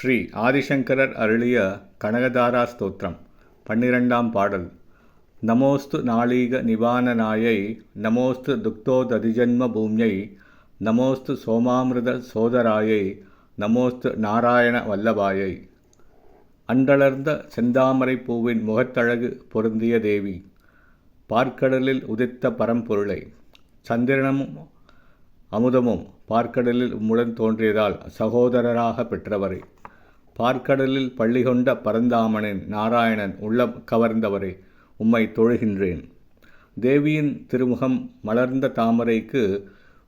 ஸ்ரீ ஆதிசங்கரர் அருளிய கனகதாரா ஸ்தோத்திரம் 12ஆம் பாடல். நமோஸ்து நாளீக நிவானநாயை நமோஸ்து துக்தோததிஜன்ம பூம்யை நமோஸ்து சோமாமிருத சோதராயை நமோஸ்து நாராயண வல்லபாயை. அன்றளர்ந்த செந்தாமரை பூவின் முகத்தழகு பொருந்திய தேவி, பார்க்கடலில் உதித்த பரம்பொருளை, சந்திரனும் அமுதமும் பார்க்கடலில் உம்முடன் தோன்றியதால் சகோதரராக பெற்றவரை, பார்க்கடலில் பள்ளிகொண்ட பரந்தாமனின் நாராயணன் உள்ளம் கவர்ந்தவரை உம்மை தொழுகின்றேன். தேவியின் திருமுகம் மலர்ந்த தாமரைக்கு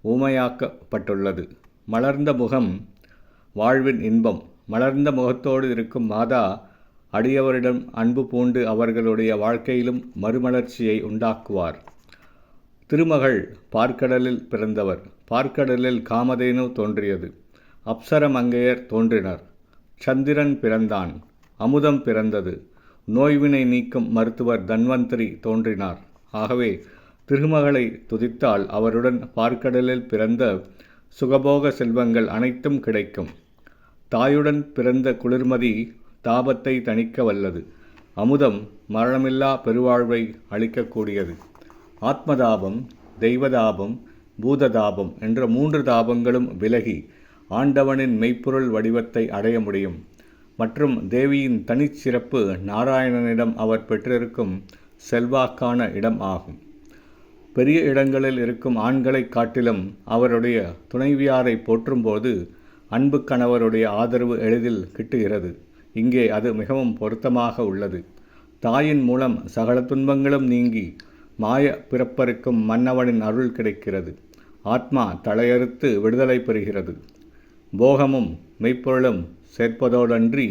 ஊமையாக்கப்பட்டுள்ளது. மலர்ந்த முகம் வாழ்வின் இன்பம். மலர்ந்த முகத்தோடு இருக்கும் மாதா அடியவரிடம் அன்பு பூண்டு அவர்களுடைய வாழ்க்கையிலும் மறுமலர்ச்சியை உண்டாக்குவார். திருமகள் பார்க்கடலில் பிறந்தவர். பார்க்கடலில் காமதேனு தோன்றியது. அப்சர மங்கையர் தோன்றினர். சந்திரன் பிறந்தான். அமுதம் பிறந்தது. நோய்வினை நீக்கும் மருத்துவர் தன்வந்திரி தோன்றினார். ஆகவே திருமகளை துதித்தால் அவருடன் பார்க்கடலில் பிறந்த சுகபோக செல்வங்கள் அனைத்தும் கிடைக்கும். தாயுடன் பிறந்த குளிர்மதி தாபத்தை தணிக்க வல்லது. அமுதம் மரணமில்லா பெருவாழ்வை அளிக்கக்கூடியது. ஆத்மதாபம், தெய்வதாபம், பூததாபம் என்ற 3 தாபங்களும் விலகி ஆண்டவனின் மெய்ப்பொருள் வடிவத்தை அடைய முடியும். மற்றும் தேவியின் தனிச்சிறப்பு நாராயணனிடம் அவர் பெற்றிருக்கும் செல்வாக்கான இடம் ஆகும். பெரிய இடங்களில் இருக்கும் ஆண்களைக் காட்டிலும் அவருடைய துணைவியாரை போற்றும்போது அன்பு கணவருடைய ஆதரவு எளிதில் கிட்டுகிறது. இங்கே அது மிகவும் பொருத்தமாக உள்ளது. தாயின் மூலம் சகல துன்பங்களும் நீங்கி மாய பிறப்பறுக்கும் மன்னவனின் அருள் கிடைக்கிறது. ஆத்மா தலையறுத்து விடுதலை பெறுகிறது. போகமும் மெய்ப்பொருளும் சேர்ப்பதோடன்றி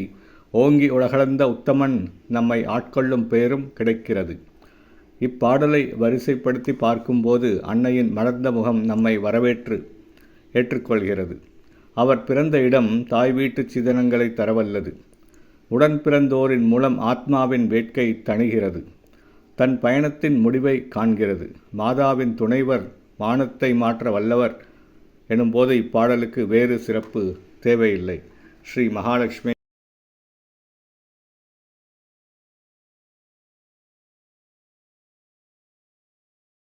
ஓங்கி உலகளந்த உத்தமன் நம்மை ஆட்கொள்ளும் பேரும் கிடைக்கிறது. இப்பாடலை வரிசைப்படுத்தி பார்க்கும்போது அன்னையின் மலர்ந்த முகம் நம்மை ஏற்றுக்கொள்கிறது. அவர் பிறந்த இடம் தாய் வீட்டு சிதனங்களை தரவல்லது. உடன் பிறந்தோரின் மூலம் ஆத்மாவின் வேட்கை தணிகிறது. தன் பயணத்தின் முடிவை காண்கிறது. மாதாவின் துணைவர் வானத்தை மாற்ற வல்லவர் எனும்போது இப்பாடலுக்கு வேறு சிறப்பு தேவையில்லை. ஸ்ரீ மகாலட்சுமி